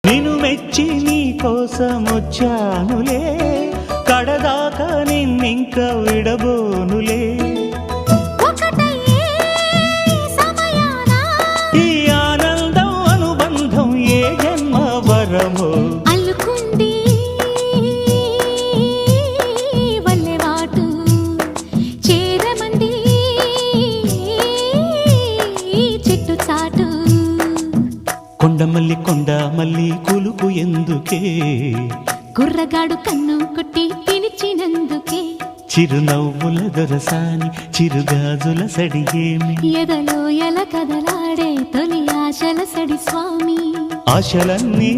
నిన్ను మెచ్చి నీ కోసం వచ్చానులే, కడదాకా నిన్నింక విడబోనులే. ఈ ఆనందం అనుబంధం ఏ జన్మ వరమో అల్లుకుంది వల్లెవాటు చేరమంది చెట్టు చాటు. కొండమల్లి కొండ మల్లి కులుకు ఎందుకే, కుర్రగాడు కన్ను కొట్టి పిలిచినందుకే. చిరునవ్వుల దొరసాని చిరుగాజుల సడియేమి, ఎదలో ఎల కదలాడే తొలి ఆశల సడి స్వామి. ఆశలన్నీ